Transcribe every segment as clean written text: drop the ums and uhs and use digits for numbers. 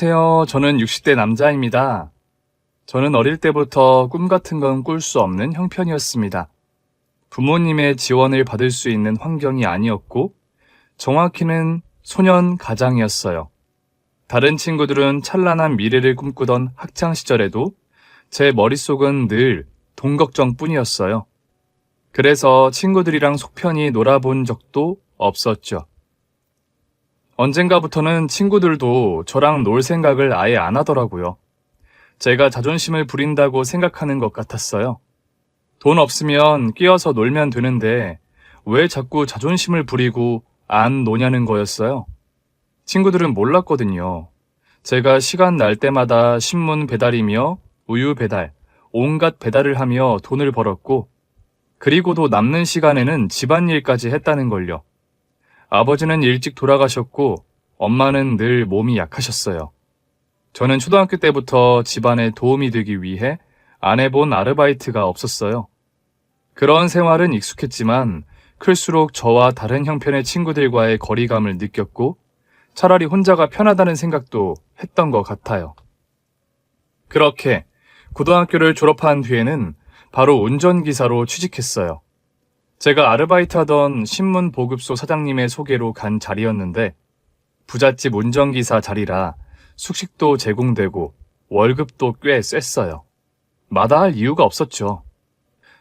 안녕하세요. 저는 60대 남자입니다. 저는 어릴 때부터 꿈 같은 건 꿀 수 없는 형편이었습니다. 부모님의 지원을 받을 수 있는 환경이 아니었고, 정확히는 소년 가장이었어요. 다른 친구들은 찬란한 미래를 꿈꾸던 학창 시절에도 제 머릿속은 늘 돈 걱정뿐이었어요. 그래서 친구들이랑 속편히 놀아본 적도 없었죠. 언젠가부터는 친구들도 저랑 놀 생각을 아예 안 하더라고요. 제가 자존심을 부린다고 생각하는 것 같았어요. 돈 없으면 끼어서 놀면 되는데 왜 자꾸 자존심을 부리고 안 노냐는 거였어요. 친구들은 몰랐거든요. 제가 시간 날 때마다 신문 배달이며 우유 배달, 온갖 배달을 하며 돈을 벌었고, 그리고도 남는 시간에는 집안일까지 했다는 걸요. 아버지는 일찍 돌아가셨고 엄마는 늘 몸이 약하셨어요. 저는 초등학교 때부터 집안에 도움이 되기 위해 안 해본 아르바이트가 없었어요. 그런 생활은 익숙했지만 클수록 저와 다른 형편의 친구들과의 거리감을 느꼈고 차라리 혼자가 편하다는 생각도 했던 것 같아요. 그렇게 고등학교를 졸업한 뒤에는 바로 운전기사로 취직했어요. 제가 아르바이트하던 신문 보급소 사장님의 소개로 간 자리였는데 부잣집 운전기사 자리라 숙식도 제공되고 월급도 꽤 셌어요. 마다할 이유가 없었죠.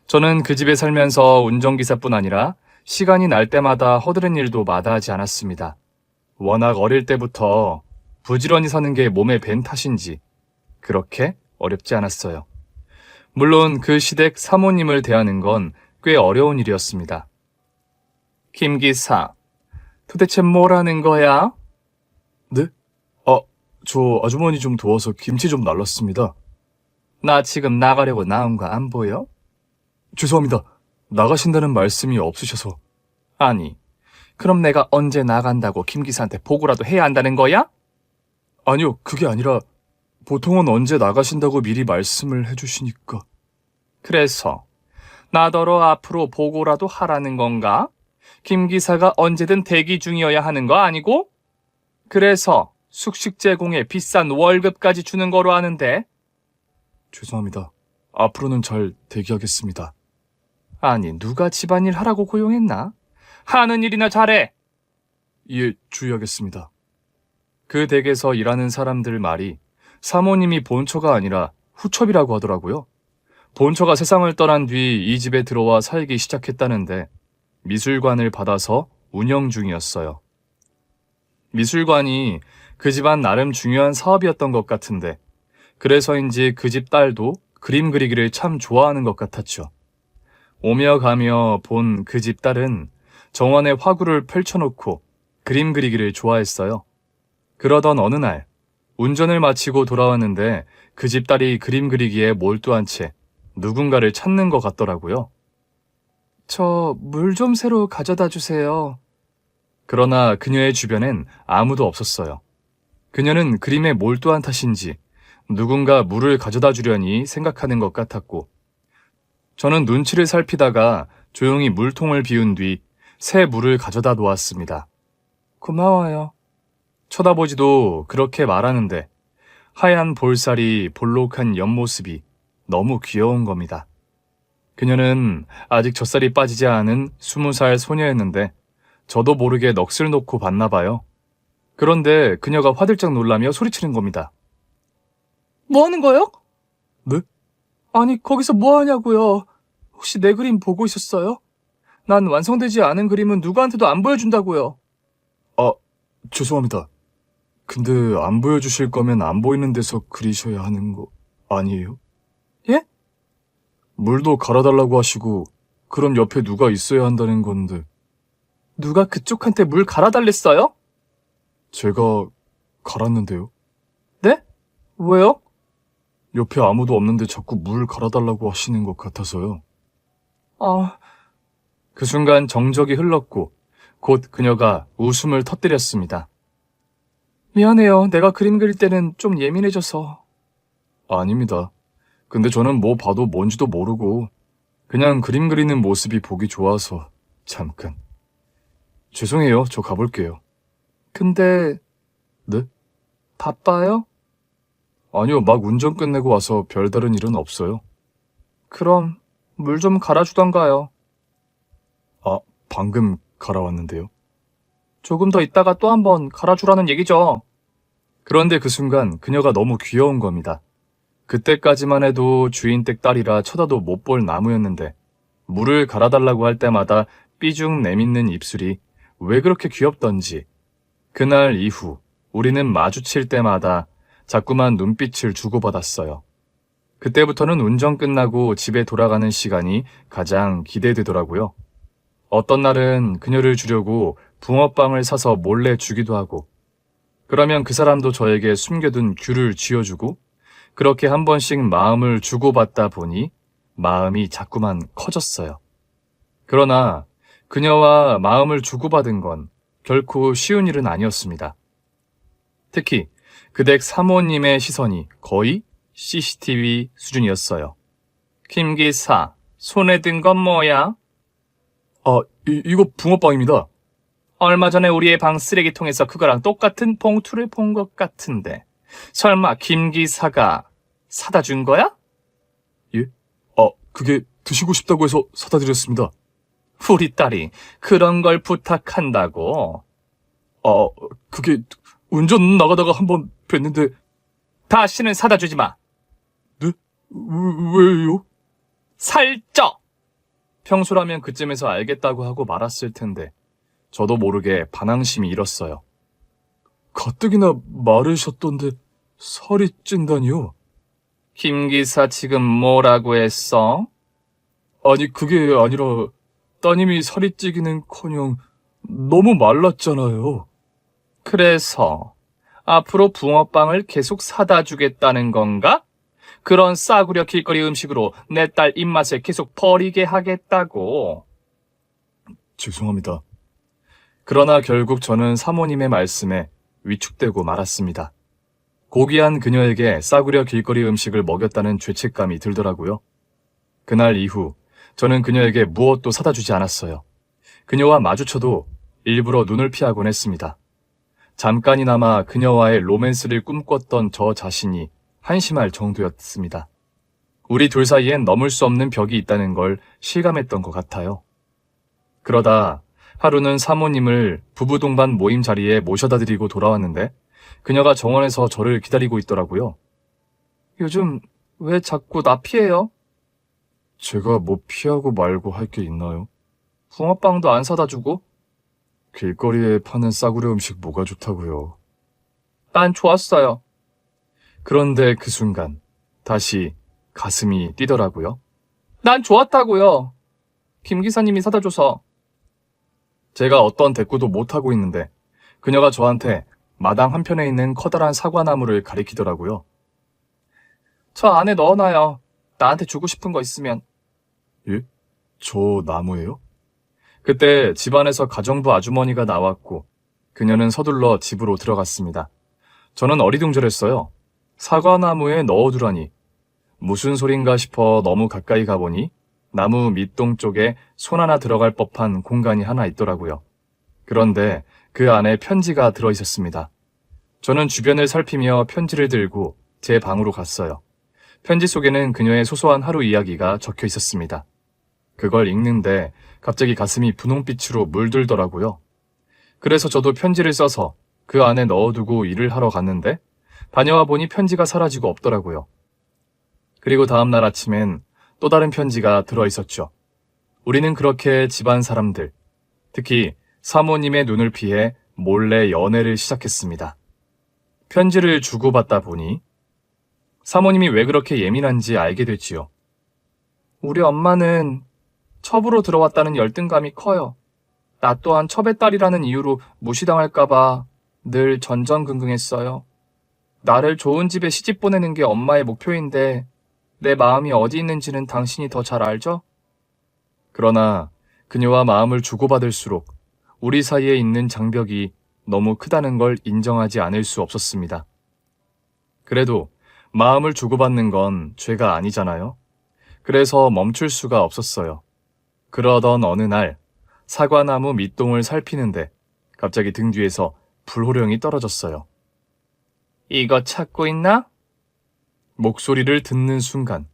저는 그 집에 살면서 운전기사뿐 아니라 시간이 날 때마다 허드렛 일도 마다하지 않았습니다. 워낙 어릴 때부터 부지런히 사는 게 몸에 밴 탓인지 그렇게 어렵지 않았어요. 물론 그 시댁 사모님을 대하는 건 꽤 어려운 일이었습니다. 김 기사, 도대체 뭐라는 거야? 네? 저 아주머니 좀 도와서 김치 좀 날랐습니다. 나 지금 나가려고 나온 거 안 보여? 죄송합니다. 나가신다는 말씀이 없으셔서. 아니, 그럼 내가 언제 나간다고 김 기사한테 보고라도 해야 한다는 거야? 아니요, 그게 아니라 보통은 언제 나가신다고 미리 말씀을 해주시니까. 그래서 나더러 앞으로 보고라도 하라는 건가? 김 기사가 언제든 대기 중이어야 하는 거 아니고? 그래서 숙식 제공에 비싼 월급까지 주는 거로 아는데? 죄송합니다. 앞으로는 잘 대기하겠습니다. 아니, 누가 집안일 하라고 고용했나? 하는 일이나 잘해! 예, 주의하겠습니다. 그 댁에서 일하는 사람들 말이 사모님이 본처가 아니라 후첩이라고 하더라고요. 본처가 세상을 떠난 뒤 이 집에 들어와 살기 시작했다는데 미술관을 받아서 운영 중이었어요. 미술관이 그 집안 나름 중요한 사업이었던 것 같은데 그래서인지 그 집 딸도 그림 그리기를 참 좋아하는 것 같았죠. 오며 가며 본 그 집 딸은 정원에 화구를 펼쳐놓고 그림 그리기를 좋아했어요. 그러던 어느 날 운전을 마치고 돌아왔는데 그 집 딸이 그림 그리기에 몰두한 채 누군가를 찾는 것 같더라고요. 저 물 좀 새로 가져다 주세요. 그러나 그녀의 주변엔 아무도 없었어요. 그녀는 그림에 몰두한 탓인지 누군가 물을 가져다 주려니 생각하는 것 같았고 저는 눈치를 살피다가 조용히 물통을 비운 뒤 새 물을 가져다 놓았습니다. 고마워요. 쳐다보지도 그렇게 말하는데 하얀 볼살이 볼록한 옆모습이 너무 귀여운 겁니다. 그녀는 아직 젖살이 빠지지 않은 20살 소녀였는데 저도 모르게 넋을 놓고 봤나 봐요. 그런데 그녀가 화들짝 놀라며 소리치는 겁니다. 뭐 하는 거요? 네? 아니, 거기서 뭐 하냐고요? 혹시 내 그림 보고 있었어요? 난 완성되지 않은 그림은 누구한테도 안 보여준다고요. 죄송합니다. 근데 안 보여주실 거면 안 보이는 데서 그리셔야 하는 거 아니에요? 예? 물도 갈아달라고 하시고 그럼 옆에 누가 있어야 한다는 건데. 누가 그쪽한테 물 갈아달랬어요? 제가 갈았는데요. 네? 왜요? 옆에 아무도 없는데 자꾸 물 갈아달라고 하시는 것 같아서요. 그 순간 정적이 흘렀고 곧 그녀가 웃음을 터뜨렸습니다. 미안해요. 내가 그림 그릴 때는 좀 예민해져서. 아닙니다. 근데 저는 뭐 봐도 뭔지도 모르고 그냥 그림 그리는 모습이 보기 좋아서 잠깐. 죄송해요. 저 가볼게요. 근데... 네? 바빠요? 아니요, 막 운전 끝내고 와서 별다른 일은 없어요. 그럼 물 좀 갈아주던가요. 아, 방금 갈아왔는데요. 조금 더 있다가 또 한번 갈아주라는 얘기죠. 그런데 그 순간 그녀가 너무 귀여운 겁니다. 그때까지만 해도 주인 댁 딸이라 쳐다도 못 볼 나무였는데 물을 갈아달라고 할 때마다 삐죽 내밌는 입술이 왜 그렇게 귀엽던지 그날 이후 우리는 마주칠 때마다 자꾸만 눈빛을 주고받았어요. 그때부터는 운전 끝나고 집에 돌아가는 시간이 가장 기대되더라고요. 어떤 날은 그녀를 주려고 붕어빵을 사서 몰래 주기도 하고 그러면 그 사람도 저에게 숨겨둔 귤을 쥐어주고 그렇게 한 번씩 마음을 주고받다 보니 마음이 자꾸만 커졌어요. 그러나 그녀와 마음을 주고받은 건 결코 쉬운 일은 아니었습니다. 특히 그 댁 사모님의 시선이 거의 CCTV 수준이었어요. 김 기사, 손에 든 건 뭐야? 이거 붕어빵입니다. 얼마 전에 우리의 방 쓰레기통에서 그거랑 똑같은 봉투를 본 것 같은데 설마 김 기사가 사다 준 거야? 예? 그게 드시고 싶다고 해서 사다 드렸습니다. 우리 딸이 그런 걸 부탁한다고? 그게 운전 나가다가 한번 뵀는데 다시는 사다 주지 마. 네? 왜요? 살쪄! 평소라면 그쯤에서 알겠다고 하고 말았을 텐데 저도 모르게 반항심이 일었어요. 가뜩이나 마르셨던데 살이 찐다니요? 김 기사 지금 뭐라고 했어? 아니 그게 아니라 따님이 살이 찌기는커녕 너무 말랐잖아요. 그래서 앞으로 붕어빵을 계속 사다 주겠다는 건가? 그런 싸구려 길거리 음식으로 내 딸 입맛을 계속 버리게 하겠다고. 죄송합니다. 그러나 결국 저는 사모님의 말씀에 위축되고 말았습니다. 고귀한 그녀에게 싸구려 길거리 음식을 먹였다는 죄책감이 들더라고요. 그날 이후 저는 그녀에게 무엇도 사다 주지 않았어요. 그녀와 마주쳐도 일부러 눈을 피하곤 했습니다. 잠깐이나마 그녀와의 로맨스를 꿈꿨던 저 자신이 한심할 정도였습니다. 우리 둘 사이엔 넘을 수 없는 벽이 있다는 걸 실감했던 것 같아요. 그러다 하루는 사모님을 부부 동반 모임 자리에 모셔다 드리고 돌아왔는데 그녀가 정원에서 저를 기다리고 있더라고요. 요즘 왜 자꾸 나 피해요? 제가 뭐 피하고 말고 할 게 있나요? 붕어빵도 안 사다 주고? 길거리에 파는 싸구려 음식 뭐가 좋다고요? 난 좋았어요. 그런데 그 순간 다시 가슴이 뛰더라고요. 난 좋았다고요. 김 기사님이 사다 줘서. 제가 어떤 대꾸도 못하고 있는데 그녀가 저한테 마당 한편에 있는 커다란 사과나무를 가리키더라고요. 저 안에 넣어놔요. 나한테 주고 싶은 거 있으면. 예? 저 나무예요? 그때 집안에서 가정부 아주머니가 나왔고 그녀는 서둘러 집으로 들어갔습니다. 저는 어리둥절했어요. 사과나무에 넣어두라니. 무슨 소린가 싶어 너무 가까이 가보니 나무 밑동 쪽에 손 하나 들어갈 법한 공간이 하나 있더라고요. 그런데 그 안에 편지가 들어있었습니다. 저는 주변을 살피며 편지를 들고 제 방으로 갔어요. 편지 속에는 그녀의 소소한 하루 이야기가 적혀 있었습니다. 그걸 읽는데 갑자기 가슴이 분홍빛으로 물들더라고요. 그래서 저도 편지를 써서 그 안에 넣어두고 일을 하러 갔는데 다녀와 보니 편지가 사라지고 없더라고요. 그리고 다음날 아침엔 또 다른 편지가 들어있었죠. 우리는 그렇게 집안 사람들, 특히 사모님의 눈을 피해 몰래 연애를 시작했습니다. 편지를 주고받다 보니 사모님이 왜 그렇게 예민한지 알게 됐지요. 우리 엄마는 첩으로 들어왔다는 열등감이 커요. 나 또한 첩의 딸이라는 이유로 무시당할까봐 늘 전전긍긍했어요. 나를 좋은 집에 시집 보내는 게 엄마의 목표인데 내 마음이 어디 있는지는 당신이 더 잘 알죠? 그러나 그녀와 마음을 주고받을수록 우리 사이에 있는 장벽이 너무 크다는 걸 인정하지 않을 수 없었습니다. 그래도 마음을 주고받는 건 죄가 아니잖아요. 그래서 멈출 수가 없었어요. 그러던 어느 날 사과나무 밑동을 살피는데 갑자기 등 뒤에서 불호령이 떨어졌어요. 이거 찾고 있나? 목소리를 듣는 순간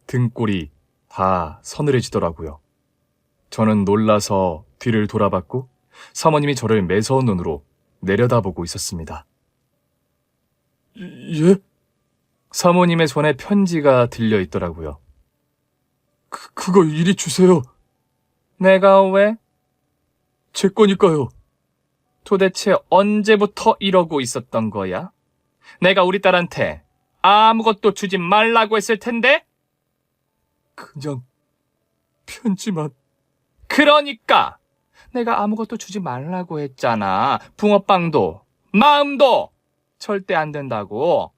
등골이 다 서늘해지더라고요. 저는 놀라서 뒤를 돌아봤고 사모님이 저를 매서운 눈으로 내려다보고 있었습니다. 예? 사모님의 손에 편지가 들려 있더라고요. 그거 이리 주세요. 내가 왜? 제 거니까요. 도대체 언제부터 이러고 있었던 거야? 내가 우리 딸한테 아무것도 주지 말라고 했을 텐데? 그냥 편지만. 그러니까 내가 아무것도 주지 말라고 했잖아. 붕어빵도 마음도 절대 안 된다고.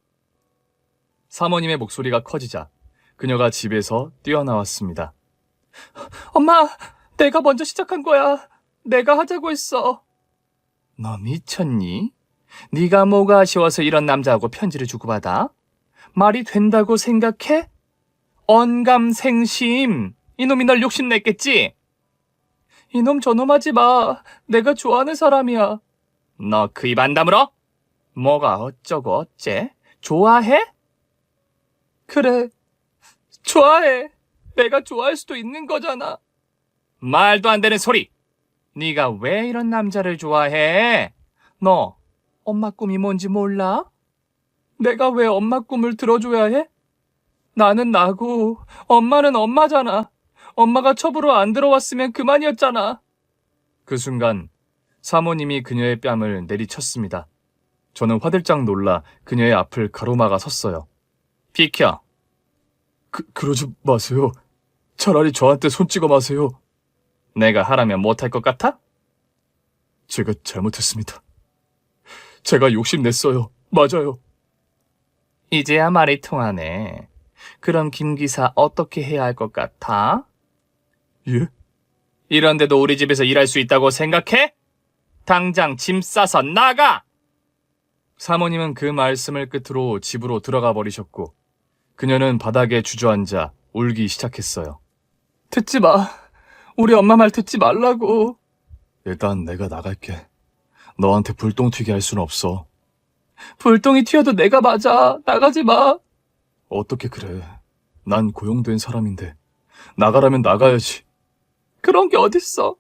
사모님의 목소리가 커지자 그녀가 집에서 뛰어나왔습니다. 엄마, 내가 먼저 시작한 거야. 내가 하자고 했어. 너 미쳤니? 네가 뭐가 아쉬워서 이런 남자하고 편지를 주고받아? 말이 된다고 생각해? 언감생심. 이놈이 널 욕심냈겠지? 이놈 저놈 하지 마. 내가 좋아하는 사람이야. 너 그 입 안 다물어? 뭐가 어쩌고 어째? 좋아해? 그래, 좋아해. 내가 좋아할 수도 있는 거잖아. 말도 안 되는 소리. 네가 왜 이런 남자를 좋아해? 너 엄마 꿈이 뭔지 몰라? 내가 왜 엄마 꿈을 들어줘야 해? 나는 나고 엄마는 엄마잖아. 엄마가 첩으로 안 들어왔으면 그만이었잖아. 그 순간 사모님이 그녀의 뺨을 내리쳤습니다. 저는 화들짝 놀라 그녀의 앞을 가로막아 섰어요. 비켜. 그러지 마세요. 차라리 저한테 손 찍어 마세요. 내가 하라면 못할 것 같아? 제가 잘못했습니다. 제가 욕심냈어요. 맞아요. 이제야 말이 통하네. 그럼 김 기사 어떻게 해야 할 것 같아? 예? 이런데도 우리 집에서 일할 수 있다고 생각해? 당장 짐 싸서 나가! 사모님은 그 말씀을 끝으로 집으로 들어가 버리셨고 그녀는 바닥에 주저앉아 울기 시작했어요. 듣지 마. 우리 엄마 말 듣지 말라고. 일단 내가 나갈게. 너한테 불똥 튀게 할 순 없어. 불똥이 튀어도 내가 맞아. 나가지 마. 어떻게 그래. 난 고용된 사람인데. 나가라면 나가야지. 그런 게 어딨어.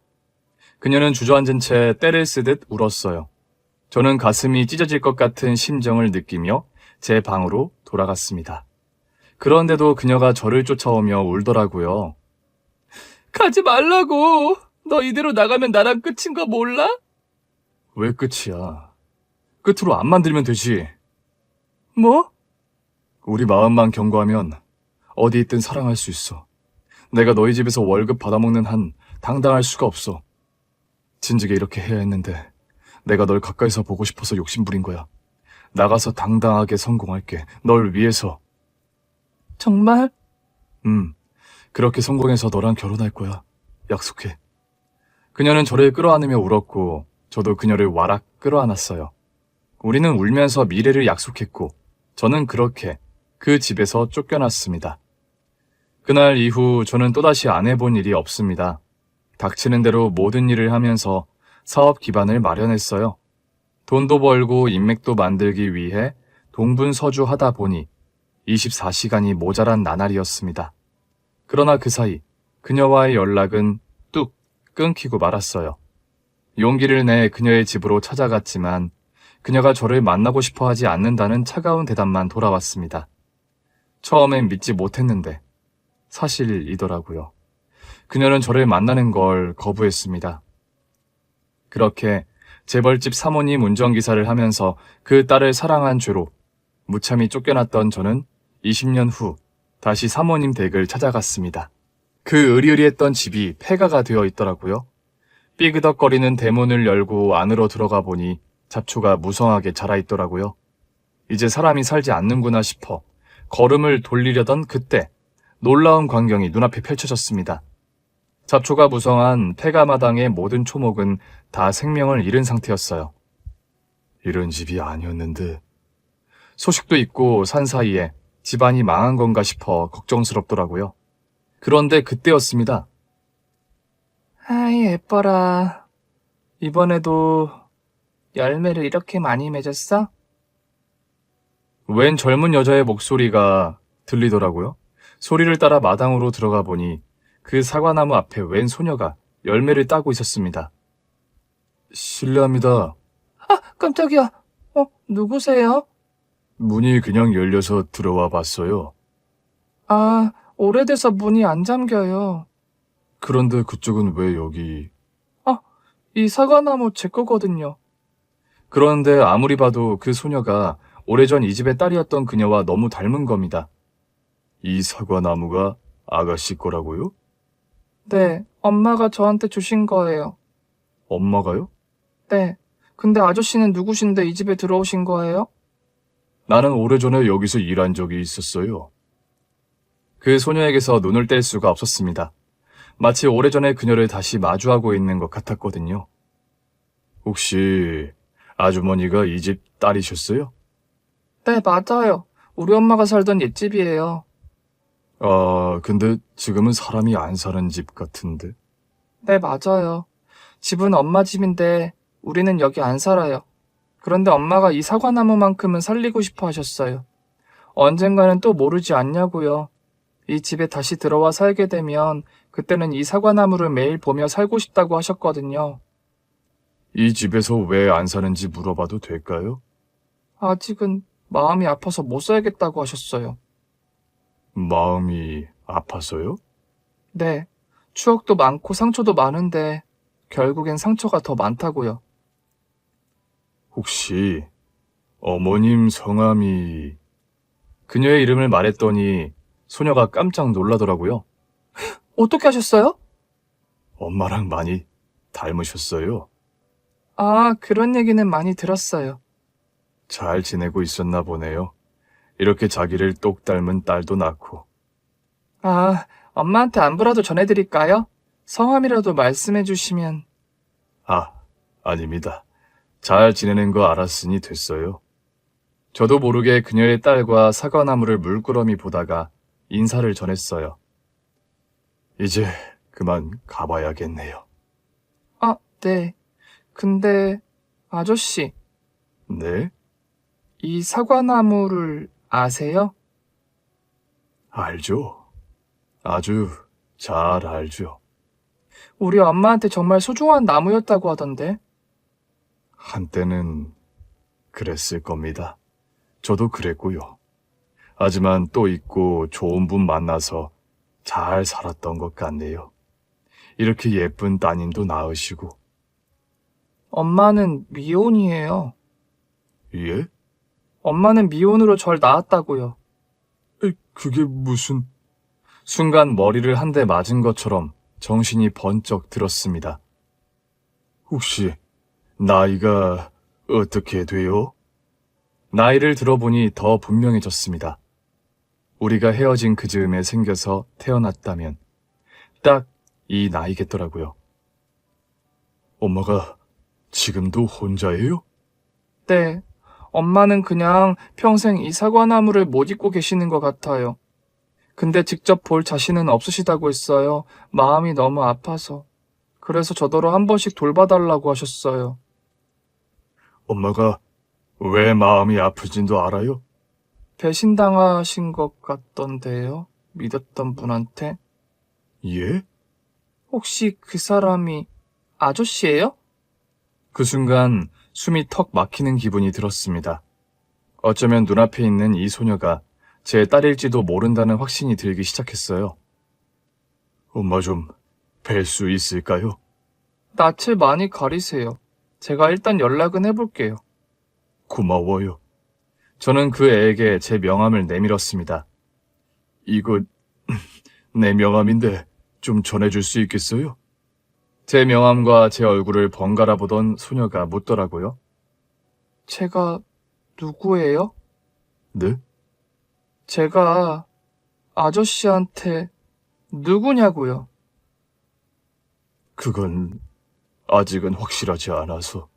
그녀는 주저앉은 채 떼를 쓰듯 울었어요. 저는 가슴이 찢어질 것 같은 심정을 느끼며 제 방으로 돌아갔습니다. 그런데도 그녀가 저를 쫓아오며 울더라고요. 가지 말라고. 너 이대로 나가면 나랑 끝인 거 몰라? 왜 끝이야? 끝으로 안 만들면 되지. 뭐? 우리 마음만 견고하면 어디 있든 사랑할 수 있어. 내가 너희 집에서 월급 받아먹는 한 당당할 수가 없어. 진즉에 이렇게 해야 했는데 내가 널 가까이서 보고 싶어서 욕심부린 거야. 나가서 당당하게 성공할게. 널 위해서. 정말? 그렇게 성공해서 너랑 결혼할 거야. 약속해. 그녀는 저를 끌어안으며 울었고 저도 그녀를 와락 끌어안았어요. 우리는 울면서 미래를 약속했고 저는 그렇게 그 집에서 쫓겨났습니다. 그날 이후 저는 또다시 안 해본 일이 없습니다. 닥치는 대로 모든 일을 하면서 사업 기반을 마련했어요. 돈도 벌고 인맥도 만들기 위해 동분서주하다 보니 24시간이 모자란 나날이었습니다. 그러나 그 사이 그녀와의 연락은 뚝 끊기고 말았어요. 용기를 내 그녀의 집으로 찾아갔지만 그녀가 저를 만나고 싶어 하지 않는다는 차가운 대답만 돌아왔습니다. 처음엔 믿지 못했는데 사실이더라고요. 그녀는 저를 만나는 걸 거부했습니다. 그렇게 재벌집 사모님 운전기사를 하면서 그 딸을 사랑한 죄로 무참히 쫓겨났던 저는 20년 후 다시 사모님 댁을 찾아갔습니다. 그 으리으리했던 집이 폐가가 되어 있더라고요. 삐그덕거리는 대문을 열고 안으로 들어가 보니 잡초가 무성하게 자라있더라고요. 이제 사람이 살지 않는구나 싶어 걸음을 돌리려던 그때 놀라운 광경이 눈앞에 펼쳐졌습니다. 잡초가 무성한 폐가마당의 모든 초목은 다 생명을 잃은 상태였어요. 이런 집이 아니었는데 소식도 있고 산 사이에 집안이 망한 건가 싶어 걱정스럽더라고요. 그런데 그때였습니다. 아이 예뻐라. 이번에도 열매를 이렇게 많이 맺었어? 웬 젊은 여자의 목소리가 들리더라고요. 소리를 따라 마당으로 들어가 보니 그 사과나무 앞에 웬 소녀가 열매를 따고 있었습니다. 실례합니다. 아, 깜짝이야. 누구세요? 문이 그냥 열려서 들어와 봤어요. 아, 오래돼서 문이 안 잠겨요. 그런데 그쪽은 왜 여기? 이 사과나무 제 거거든요. 그런데 아무리 봐도 그 소녀가 오래전 이 집의 딸이었던 그녀와 너무 닮은 겁니다. 이 사과나무가 아가씨 거라고요? 네, 엄마가 저한테 주신 거예요. 엄마가요? 네. 근데 아저씨는 누구신데 이 집에 들어오신 거예요? 나는 오래전에 여기서 일한 적이 있었어요. 그 소녀에게서 눈을 뗄 수가 없었습니다. 마치 오래전에 그녀를 다시 마주하고 있는 것 같았거든요. 혹시 아주머니가 이 집 딸이셨어요? 네, 맞아요. 우리 엄마가 살던 옛집이에요. 아, 근데 지금은 사람이 안 사는 집 같은데. 네, 맞아요. 집은 엄마 집인데 우리는 여기 안 살아요. 그런데 엄마가 이 사과나무만큼은 살리고 싶어 하셨어요. 언젠가는 또 모르지 않냐고요. 이 집에 다시 들어와 살게 되면 그때는 이 사과나무를 매일 보며 살고 싶다고 하셨거든요. 이 집에서 왜 안 사는지 물어봐도 될까요? 아직은 마음이 아파서 못 살겠다고 하셨어요. 마음이 아파서요? 네. 추억도 많고 상처도 많은데 결국엔 상처가 더 많다고요. 혹시 어머님 성함이... 그녀의 이름을 말했더니 소녀가 깜짝 놀라더라고요. 어떻게 하셨어요? 엄마랑 많이 닮으셨어요. 아, 그런 얘기는 많이 들었어요. 잘 지내고 있었나 보네요. 이렇게 자기를 똑 닮은 딸도 낳고. 아, 엄마한테 안부라도 전해드릴까요? 성함이라도 말씀해 주시면. 아, 아닙니다. 잘 지내는 거 알았으니 됐어요. 저도 모르게 그녀의 딸과 사과나무를 물끄러미 보다가 인사를 전했어요. 이제 그만 가봐야겠네요. 아, 네. 근데 아저씨. 네? 이 사과나무를 아세요? 알죠. 아주 잘 알죠. 우리 엄마한테 정말 소중한 나무였다고 하던데. 한때는 그랬을 겁니다. 저도 그랬고요. 하지만 또 있고 좋은 분 만나서 잘 살았던 것 같네요. 이렇게 예쁜 따님도 낳으시고. 엄마는 미혼이에요. 예? 엄마는 미혼으로 절 낳았다고요. 그게 무슨... 순간 머리를 한 대 맞은 것처럼 정신이 번쩍 들었습니다. 혹시 나이가 어떻게 돼요? 나이를 들어보니 더 분명해졌습니다. 우리가 헤어진 그 즈음에 생겨서 태어났다면 딱 이 나이겠더라고요. 엄마가 지금도 혼자예요? 네. 엄마는 그냥 평생 이 사과나무를 못 잊고 계시는 것 같아요. 근데 직접 볼 자신은 없으시다고 했어요. 마음이 너무 아파서. 그래서 저더러 한 번씩 돌봐달라고 하셨어요. 엄마가 왜 마음이 아프진도 알아요? 배신당하신 것 같던데요. 믿었던 분한테. 예? 혹시 그 사람이 아저씨예요? 그 순간 숨이 턱 막히는 기분이 들었습니다. 어쩌면 눈앞에 있는 이 소녀가 제 딸일지도 모른다는 확신이 들기 시작했어요. 엄마 좀 뵐 수 있을까요? 낯을 많이 가리세요. 제가 일단 연락은 해볼게요. 고마워요. 저는 그 애에게 제 명함을 내밀었습니다. 이거 내 명함인데 좀 전해줄 수 있겠어요? 제 명함과 제 얼굴을 번갈아 보던 소녀가 묻더라고요. 제가 누구예요? 네? 제가 아저씨한테 누구냐고요? 그건 아직은 확실하지 않아서.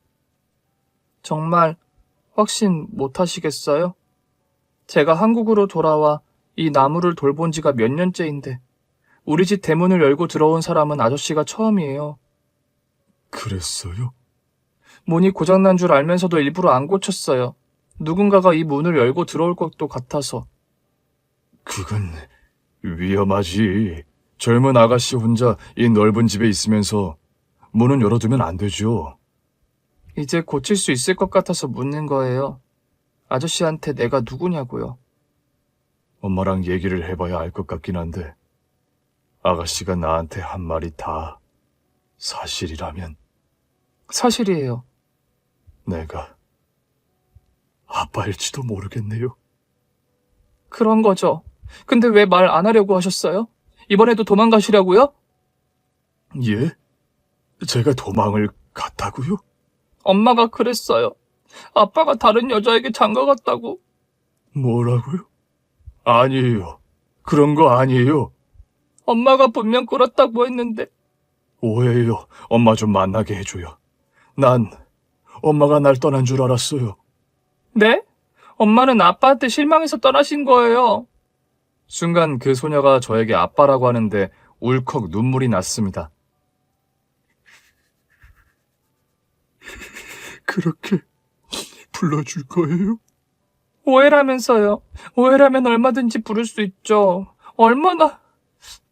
정말 확신 못 하시겠어요? 제가 한국으로 돌아와 이 나무를 돌본 지가 몇 년째인데 우리 집 대문을 열고 들어온 사람은 아저씨가 처음이에요. 그랬어요? 문이 고장난 줄 알면서도 일부러 안 고쳤어요. 누군가가 이 문을 열고 들어올 것도 같아서. 그건 위험하지. 젊은 아가씨 혼자 이 넓은 집에 있으면서 문은 열어두면 안 되죠. 이제 고칠 수 있을 것 같아서 묻는 거예요. 아저씨한테 내가 누구냐고요. 엄마랑 얘기를 해봐야 알 것 같긴 한데, 아가씨가 나한테 한 말이 다 사실이라면 사실이에요. 내가 아빠일지도 모르겠네요. 그런 거죠. 근데 왜 말 안 하려고 하셨어요? 이번에도 도망가시려고요? 예? 제가 도망을 갔다고요? 엄마가 그랬어요. 아빠가 다른 여자에게 장가갔다고. 뭐라고요? 아니에요. 그런 거 아니에요. 엄마가 분명 그렇다고 했는데. 오해예요. 엄마 좀 만나게 해줘요. 난 엄마가 날 떠난 줄 알았어요. 네? 엄마는 아빠한테 실망해서 떠나신 거예요. 순간 그 소녀가 저에게 아빠라고 하는데 울컥 눈물이 났습니다. 그렇게 불러줄 거예요? 오해라면서요. 오해라면 얼마든지 부를 수 있죠. 얼마나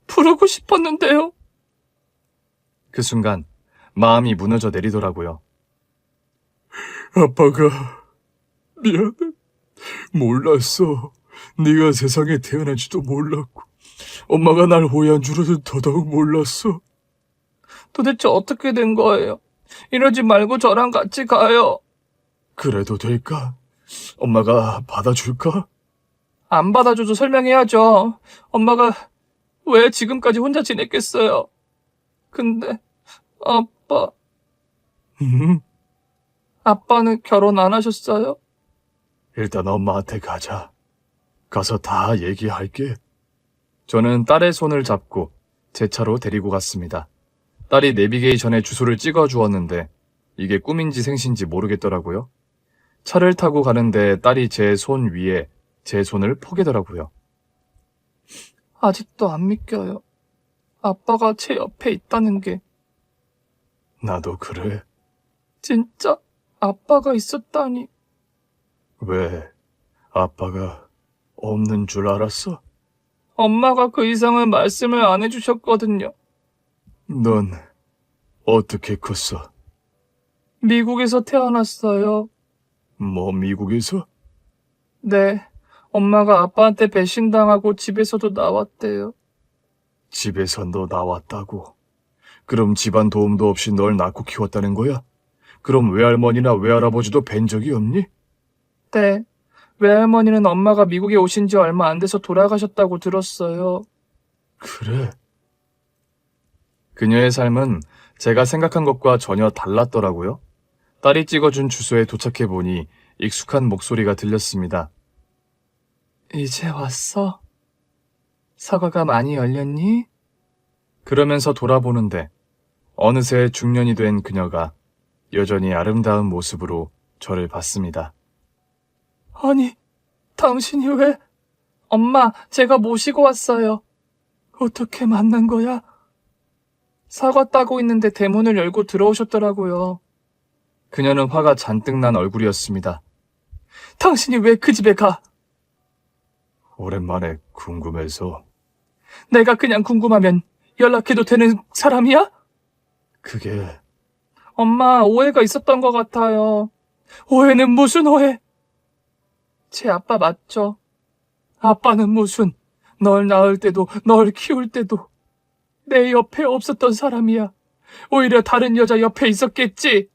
부르고 싶었는데요. 그 순간 마음이 무너져 내리더라고요. 아빠가 미안해. 몰랐어. 네가 세상에 태어난지도 몰랐고 엄마가 날 오해한 줄은 더더욱 몰랐어. 도대체 어떻게 된 거예요? 이러지 말고 저랑 같이 가요. 그래도 될까? 엄마가 받아줄까? 안 받아줘도 설명해야죠. 엄마가 왜 지금까지 혼자 지냈겠어요? 근데 아빠, 응? 아빠는 결혼 안 하셨어요? 일단 엄마한테 가자. 가서 다 얘기할게. 저는 딸의 손을 잡고 제 차로 데리고 갔습니다. 딸이 내비게이션에 주소를 찍어 주었는데 이게 꿈인지 생신지 모르겠더라고요. 차를 타고 가는데 딸이 제 손 위에 제 손을 포개더라고요. 아직도 안 믿겨요. 아빠가 제 옆에 있다는 게. 나도 그래. 진짜 아빠가 있었다니. 왜? 아빠가 없는 줄 알았어? 엄마가 그 이상은 말씀을 안 해주셨거든요. 넌 어떻게 컸어? 미국에서 태어났어요. 뭐 미국에서? 네, 엄마가 아빠한테 배신당하고 집에서도 나왔대요. 집에서 너 나왔다고. 그럼 집안 도움도 없이 널 낳고 키웠다는 거야? 그럼 외할머니나 외할아버지도 뵌 적이 없니? 네, 외할머니는 엄마가 미국에 오신 지 얼마 안 돼서 돌아가셨다고 들었어요. 그래. 그녀의 삶은 제가 생각한 것과 전혀 달랐더라고요. 딸이 찍어준 주소에 도착해보니 익숙한 목소리가 들렸습니다. 이제 왔어? 사과가 많이 열렸니? 그러면서 돌아보는데 어느새 중년이 된 그녀가 여전히 아름다운 모습으로 저를 봤습니다. 아니, 당신이 왜? 엄마, 제가 모시고 왔어요. 어떻게 만난 거야? 사과 따고 있는데 대문을 열고 들어오셨더라고요. 그녀는 화가 잔뜩 난 얼굴이었습니다. 당신이 왜 그 집에 가? 오랜만에 궁금해서. 내가 그냥 궁금하면 연락해도 되는 사람이야? 그게 엄마, 오해가 있었던 것 같아요. 오해는 무슨 오해? 제 아빠 맞죠? 아빠는 무슨, 널 낳을 때도, 널 키울 때도 내 옆에 없었던 사람이야. 오히려 다른 여자 옆에 있었겠지.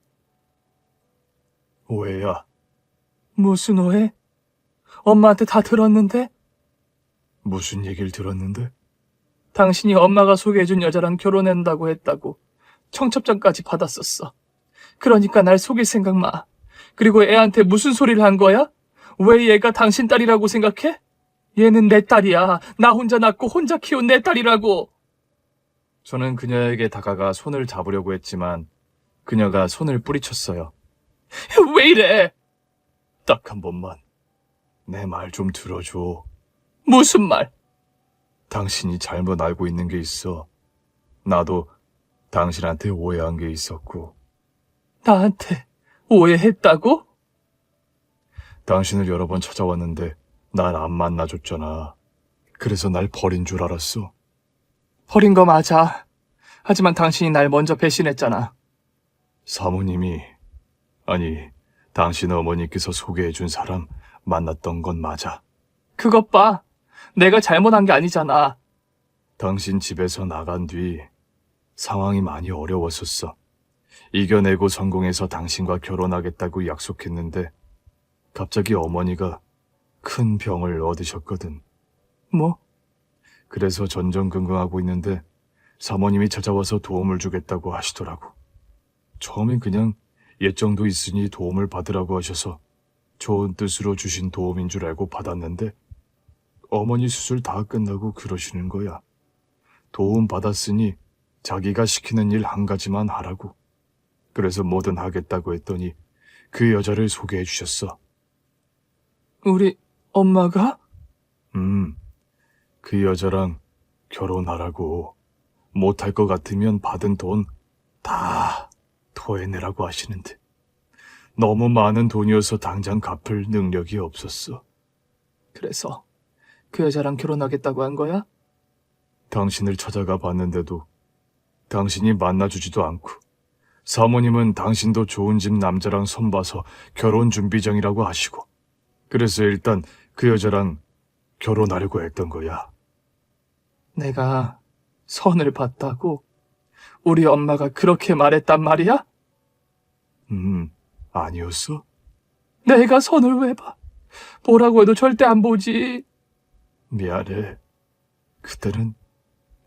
오해야. 무슨 오해? 엄마한테 다 들었는데? 무슨 얘기를 들었는데? 당신이 엄마가 소개해준 여자랑 결혼한다고 했다고 청첩장까지 받았었어. 그러니까 날 속일 생각 마. 그리고 애한테 무슨 소리를 한 거야? 왜 얘가 당신 딸이라고 생각해? 얘는 내 딸이야. 나 혼자 낳고 혼자 키운 내 딸이라고. 저는 그녀에게 다가가 손을 잡으려고 했지만 그녀가 손을 뿌리쳤어요. 왜 이래? 딱 한 번만 내 말 좀 들어줘. 무슨 말? 당신이 잘못 알고 있는 게 있어. 나도 당신한테 오해한 게 있었고. 나한테 오해했다고? 당신을 여러 번 찾아왔는데 날 안 만나줬잖아. 그래서 날 버린 줄 알았어. 버린 거 맞아. 하지만 당신이 날 먼저 배신했잖아. 사모님이, 아니, 당신 어머니께서 소개해준 사람 만났던 건 맞아. 그것 봐. 내가 잘못한 게 아니잖아. 당신 집에서 나간 뒤 상황이 많이 어려웠었어. 이겨내고 성공해서 당신과 결혼하겠다고 약속했는데 갑자기 어머니가 큰 병을 얻으셨거든. 뭐? 그래서 전전긍긍하고 있는데 사모님이 찾아와서 도움을 주겠다고 하시더라고. 처음엔 그냥 예정도 있으니 도움을 받으라고 하셔서 좋은 뜻으로 주신 도움인 줄 알고 받았는데 어머니 수술 다 끝나고 그러시는 거야. 도움 받았으니 자기가 시키는 일 한 가지만 하라고. 그래서 뭐든 하겠다고 했더니 그 여자를 소개해 주셨어. 우리 엄마가? 그 여자랑 결혼하라고. 못할 것 같으면 받은 돈 다 토해내라고 하시는데 너무 많은 돈이어서 당장 갚을 능력이 없었어. 그래서 그 여자랑 결혼하겠다고 한 거야? 당신을 찾아가 봤는데도 당신이 만나주지도 않고 사모님은 당신도 좋은 집 남자랑 손봐서 결혼 준비 중이라고 하시고 그래서 일단 그 여자랑 결혼하려고 했던 거야. 내가 선을 봤다고? 우리 엄마가 그렇게 말했단 말이야? 아니었어? 내가 선을 왜 봐? 보라고 해도 절대 안 보지. 미안해. 그때는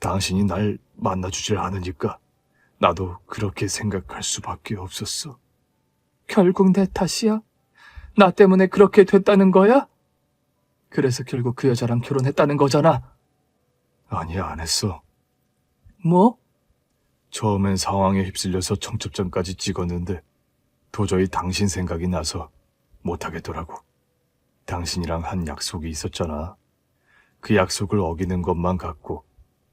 당신이 날 만나주질 않으니까 나도 그렇게 생각할 수밖에 없었어. 결국 내 탓이야? 나 때문에 그렇게 됐다는 거야? 그래서 결국 그 여자랑 결혼했다는 거잖아. 아니, 안 했어. 뭐? 처음엔 상황에 휩쓸려서 청첩장까지 찍었는데 도저히 당신 생각이 나서 못하겠더라고. 당신이랑 한 약속이 있었잖아. 그 약속을 어기는 것만 같고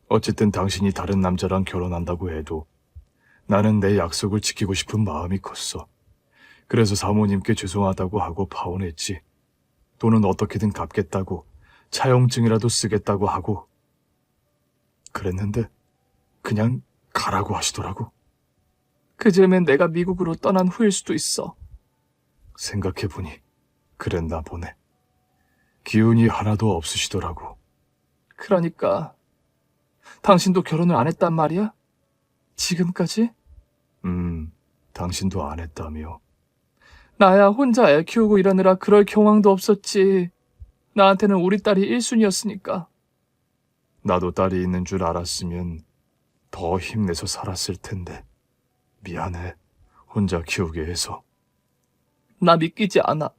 어쨌든 당신이 다른 남자랑 결혼한다고 해도 나는 내 약속을 지키고 싶은 마음이 컸어. 그래서 사모님께 죄송하다고 하고 파혼했지. 돈은 어떻게든 갚겠다고 차용증이라도 쓰겠다고 하고 그랬는데 그냥 가라고 하시더라고. 그즈음엔 내가 미국으로 떠난 후일 수도 있어. 생각해보니 그랬나 보네. 기운이 하나도 없으시더라고. 그러니까 당신도 결혼을 안 했단 말이야? 지금까지? 당신도 안 했다며. 나야 혼자 애 키우고 이러느라 그럴 경황도 없었지. 나한테는 우리 딸이 1순위였으니까. 나도 딸이 있는 줄 알았으면 더 힘내서 살았을 텐데. 미안해. 혼자 키우게 해서. 나 믿기지 않아.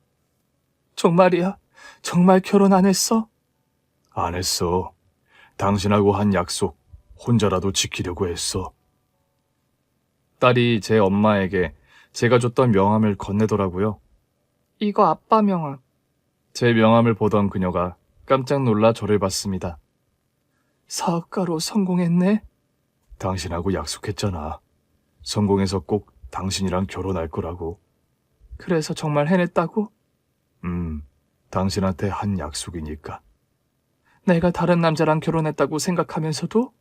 정말이야? 정말 결혼 안 했어? 안 했어. 당신하고 한 약속 혼자라도 지키려고 했어. 딸이 제 엄마에게 제가 줬던 명함을 건네더라고요. 이거 아빠 명함. 제 명함을 보던 그녀가 깜짝 놀라 저를 봤습니다. 사업가로 성공했네? 당신하고 약속했잖아. 성공해서 꼭 당신이랑 결혼할 거라고. 그래서 정말 해냈다고? 당신한테 한 약속이니까. 내가 다른 남자랑 결혼했다고 생각하면서도?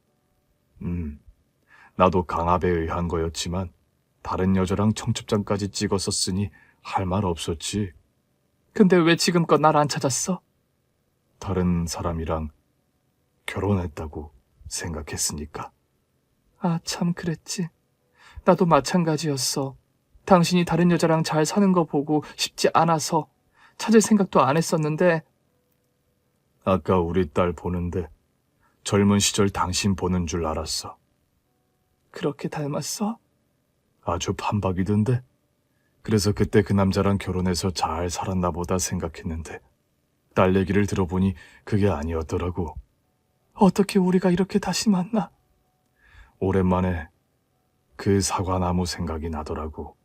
나도 강압에 의한 거였지만 다른 여자랑 청첩장까지 찍었었으니 할 말 없었지. 근데 왜 지금껏 날 안 찾았어? 다른 사람이랑 결혼했다고 생각했으니까. 아, 참 그랬지. 나도 마찬가지였어. 당신이 다른 여자랑 잘 사는 거 보고 싶지 않아서 찾을 생각도 안 했었는데. 아까 우리 딸 보는데 젊은 시절 당신 보는 줄 알았어. 그렇게 닮았어? 아주 판박이던데. 그래서 그때 그 남자랑 결혼해서 잘 살았나 보다 생각했는데 딸 얘기를 들어보니 그게 아니었더라고. 어떻게 우리가 이렇게 다시 만나? 오랜만에 그 사과나무 생각이 나더라고.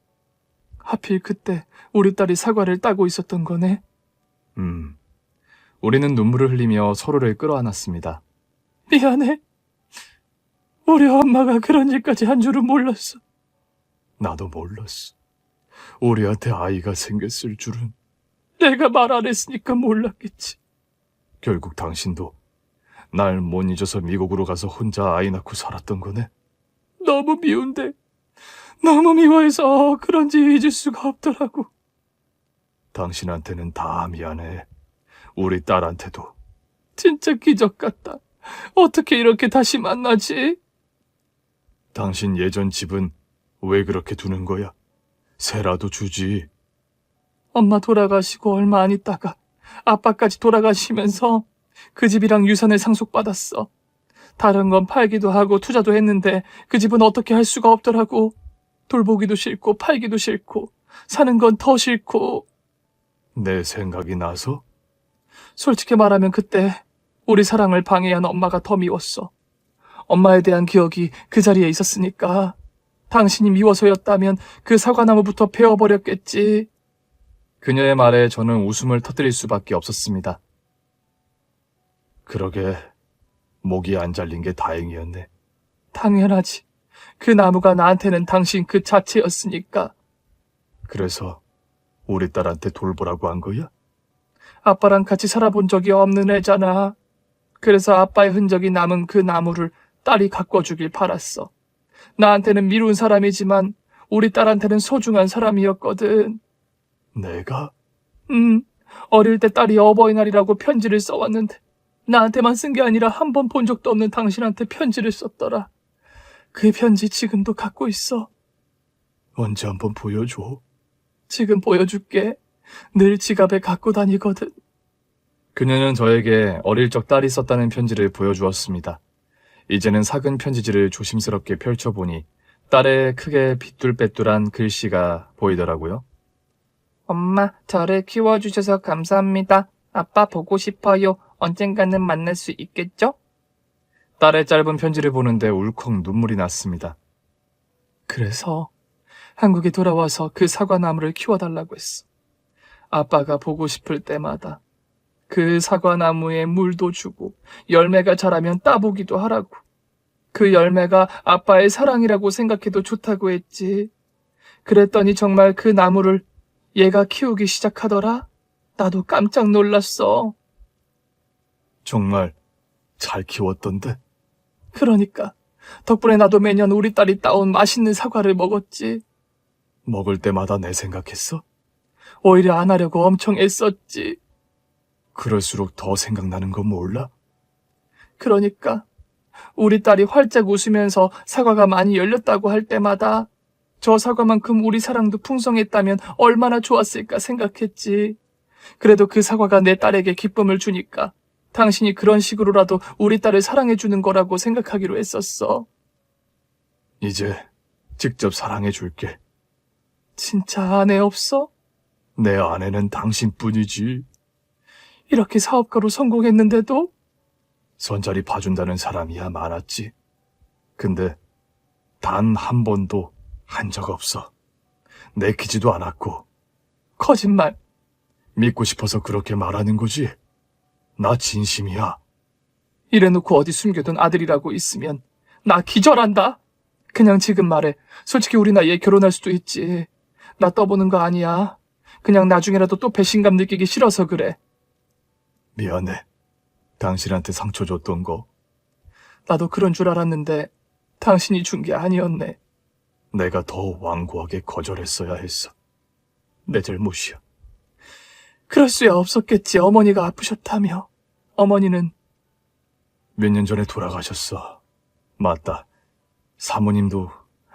하필 그때 우리 딸이 사과를 따고 있었던 거네. 우리는 눈물을 흘리며 서로를 끌어안았습니다. 미안해. 우리 엄마가 그런 일까지 한 줄은 몰랐어. 나도 몰랐어. 우리한테 아이가 생겼을 줄은. 내가 말 안 했으니까 몰랐겠지. 결국 당신도 날 못 잊어서 미국으로 가서 혼자 아이 낳고 살았던 거네. 너무 미운데 너무 미워해서 그런지 잊을 수가 없더라고. 당신한테는 다 미안해. 우리 딸한테도. 진짜 기적 같다. 어떻게 이렇게 다시 만나지? 당신 예전 집은 왜 그렇게 두는 거야? 새라도 주지. 엄마 돌아가시고 얼마 안 있다가 아빠까지 돌아가시면서 그 집이랑 유산을 상속받았어. 다른 건 팔기도 하고 투자도 했는데 그 집은 어떻게 할 수가 없더라고. 돌보기도 싫고 팔기도 싫고 사는 건 더 싫고. 내 생각이 나서? 솔직히 말하면 그때 우리 사랑을 방해한 엄마가 더 미웠어. 엄마에 대한 기억이 그 자리에 있었으니까 당신이 미워서였다면 그 사과나무부터 베어버렸겠지. 그녀의 말에 저는 웃음을 터뜨릴 수밖에 없었습니다. 그러게 목이 안 잘린 게 다행이었네. 당연하지. 그 나무가 나한테는 당신 그 자체였으니까. 그래서 우리 딸한테 돌보라고 한 거야? 아빠랑 같이 살아본 적이 없는 애잖아. 그래서 아빠의 흔적이 남은 그 나무를 딸이 가꿔주길 바랐어. 나한테는 미운 사람이지만 우리 딸한테는 소중한 사람이었거든. 내가? 어릴 때 딸이 어버이날이라고 편지를 써왔는데 나한테만 쓴 게 아니라 한 번 본 적도 없는 당신한테 편지를 썼더라. 그 편지 지금도 갖고 있어. 언제 한번 보여줘. 지금 보여줄게. 늘 지갑에 갖고 다니거든. 그녀는 저에게 어릴 적 딸이 썼다는 편지를 보여주었습니다. 이제는 삭은 편지지를 조심스럽게 펼쳐보니 딸의 크게 삐뚤빼뚤한 글씨가 보이더라고요. 엄마, 저를 키워주셔서 감사합니다. 아빠 보고 싶어요. 언젠가는 만날 수 있겠죠? 딸의 짧은 편지를 보는데 울컥 눈물이 났습니다. 그래서 한국에 돌아와서 그 사과나무를 키워달라고 했어. 아빠가 보고 싶을 때마다 그 사과나무에 물도 주고 열매가 자라면 따보기도 하라고. 그 열매가 아빠의 사랑이라고 생각해도 좋다고 했지. 그랬더니 정말 그 나무를 얘가 키우기 시작하더라. 나도 깜짝 놀랐어. 정말 잘 키웠던데? 그러니까 덕분에 나도 매년 우리 딸이 따온 맛있는 사과를 먹었지. 먹을 때마다 내 생각했어? 오히려 안 하려고 엄청 애썼지. 그럴수록 더 생각나는 거 몰라? 그러니까 우리 딸이 활짝 웃으면서 사과가 많이 열렸다고 할 때마다 저 사과만큼 우리 사랑도 풍성했다면 얼마나 좋았을까 생각했지. 그래도 그 사과가 내 딸에게 기쁨을 주니까 당신이 그런 식으로라도 우리 딸을 사랑해주는 거라고 생각하기로 했었어. 이제 직접 사랑해 줄게. 진짜 아내 없어? 내 아내는 당신뿐이지. 이렇게 사업가로 성공했는데도? 손자리 봐준다는 사람이야 많았지. 근데 단 한 번도 한 적 없어. 내키지도 않았고. 거짓말. 믿고 싶어서 그렇게 말하는 거지. 나 진심이야. 이래놓고 어디 숨겨둔 아들이라고 있으면 나 기절한다. 그냥 지금 말해. 솔직히 우리 나이에 결혼할 수도 있지. 나 떠보는 거 아니야. 그냥 나중에라도 또 배신감 느끼기 싫어서 그래. 미안해. 당신한테 상처 줬던 거. 나도 그런 줄 알았는데 당신이 준 게 아니었네. 내가 더 완고하게 거절했어야 했어. 내 잘못이야. 그럴 수야 없었겠지. 어머니가 아프셨다며. 어머니는 몇 년 전에 돌아가셨어. 맞다. 사모님도,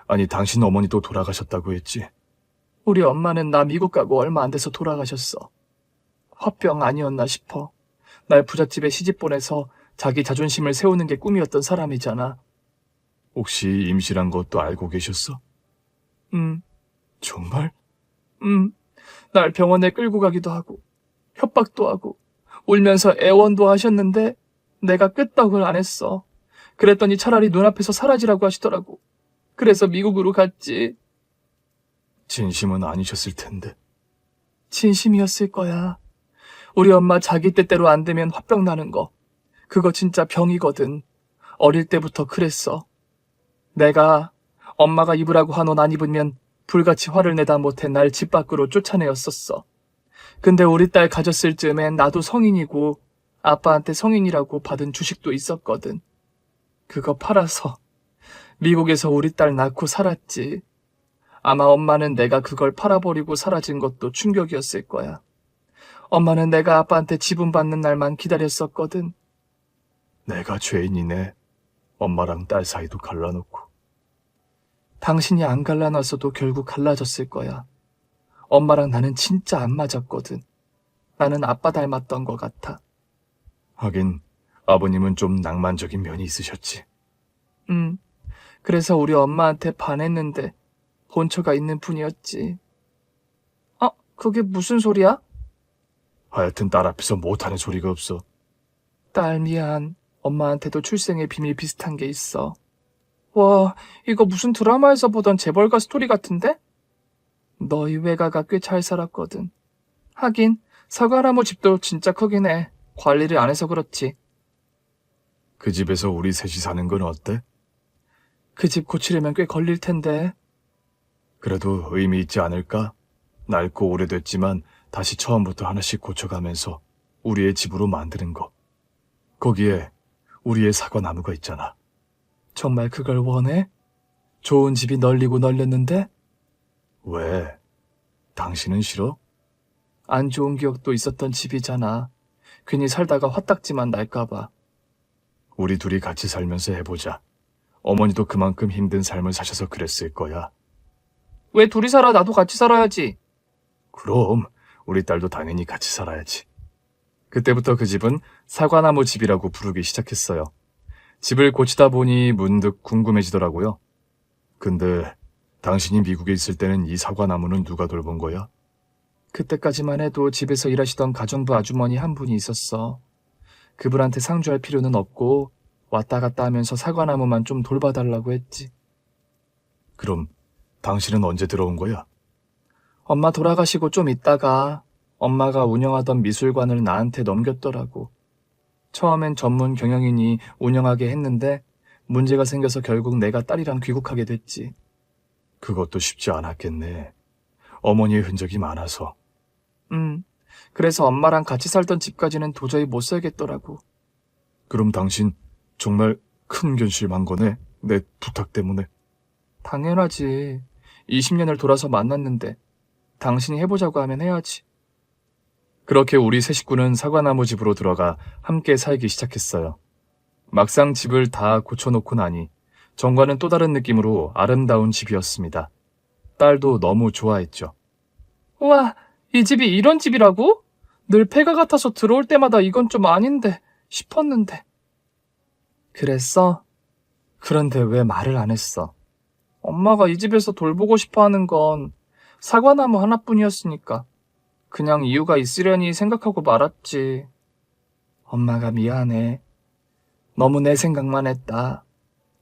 아니 당신 어머니도 돌아가셨다고 했지. 우리 엄마는 나 미국 가고 얼마 안 돼서 돌아가셨어. 화병 아니었나 싶어. 날 부잣집에 시집 보내서 자기 자존심을 세우는 게 꿈이었던 사람이잖아. 혹시 임신한 것도 알고 계셨어? 정말? 날 병원에 끌고 가기도 하고 협박도 하고 울면서 애원도 하셨는데 내가 끄떡을 안 했어. 그랬더니 차라리 눈앞에서 사라지라고 하시더라고. 그래서 미국으로 갔지. 진심은 아니셨을 텐데. 진심이었을 거야. 우리 엄마 자기 때대로 안 되면 화병 나는 거. 그거 진짜 병이거든. 어릴 때부터 그랬어. 내가 엄마가 입으라고 한 옷 안 입으면 불같이 화를 내다 못해 날 집 밖으로 쫓아내었었어. 근데 우리 딸 가졌을 즈음엔 나도 성인이고 아빠한테 성인이라고 받은 주식도 있었거든. 그거 팔아서 미국에서 우리 딸 낳고 살았지. 아마 엄마는 내가 그걸 팔아버리고 사라진 것도 충격이었을 거야. 엄마는 내가 아빠한테 지분 받는 날만 기다렸었거든. 내가 죄인이네. 엄마랑 딸 사이도 갈라놓고. 당신이 안 갈라놨어도 결국 갈라졌을 거야. 엄마랑 나는 진짜 안 맞았거든. 나는 아빠 닮았던 것 같아. 하긴 아버님은 좀 낭만적인 면이 있으셨지. 그래서 우리 엄마한테 반했는데 본처가 있는 뿐이었지. 그게 무슨 소리야? 하여튼 딸 앞에서 못하는 소리가 없어. 딸 미안. 엄마한테도 출생의 비밀 비슷한 게 있어. 와, 이거 무슨 드라마에서 보던 재벌가 스토리 같은데? 너희 외가가 꽤 잘 살았거든. 하긴 사과나무 집도 진짜 크긴 해. 관리를 안 해서 그렇지. 그 집에서 우리 셋이 사는 건 어때? 그 집 고치려면 꽤 걸릴 텐데. 그래도 의미 있지 않을까? 낡고 오래됐지만 다시 처음부터 하나씩 고쳐가면서 우리의 집으로 만드는 거. 거기에 우리의 사과나무가 있잖아. 정말 그걸 원해? 좋은 집이 널리고 널렸는데? 왜? 당신은 싫어? 안 좋은 기억도 있었던 집이잖아. 괜히 살다가 화딱지만 날까봐. 우리 둘이 같이 살면서 해보자. 어머니도 그만큼 힘든 삶을 사셔서 그랬을 거야. 왜 둘이 살아? 나도 같이 살아야지. 그럼 우리 딸도 당연히 같이 살아야지. 그때부터 그 집은 사과나무 집이라고 부르기 시작했어요. 집을 고치다 보니 문득 궁금해지더라고요. 근데 당신이 미국에 있을 때는 이 사과나무는 누가 돌본 거야? 그때까지만 해도 집에서 일하시던 가정부 아주머니 한 분이 있었어. 그분한테 상주할 필요는 없고 왔다 갔다 하면서 사과나무만 좀 돌봐달라고 했지. 그럼 당신은 언제 들어온 거야? 엄마 돌아가시고 좀 있다가 엄마가 운영하던 미술관을 나한테 넘겼더라고. 처음엔 전문 경영인이 운영하게 했는데 문제가 생겨서 결국 내가 딸이랑 귀국하게 됐지. 그것도 쉽지 않았겠네. 어머니의 흔적이 많아서. 그래서 엄마랑 같이 살던 집까지는 도저히 못 살겠더라고. 그럼 당신 정말 큰 결심한 거네? 내 부탁 때문에. 당연하지. 20년을 돌아서 만났는데 당신이 해보자고 하면 해야지. 그렇게 우리 세 식구는 사과나무 집으로 들어가 함께 살기 시작했어요. 막상 집을 다 고쳐놓고 나니 정과는 또 다른 느낌으로 아름다운 집이었습니다. 딸도 너무 좋아했죠. 우와, 이 집이 이런 집이라고? 늘 폐가 같아서 들어올 때마다 이건 좀 아닌데 싶었는데. 그랬어? 그런데 왜 말을 안 했어? 엄마가 이 집에서 돌보고 싶어 하는 건 사과나무 하나뿐이었으니까 그냥 이유가 있으려니 생각하고 말았지. 엄마가 미안해. 너무 내 생각만 했다.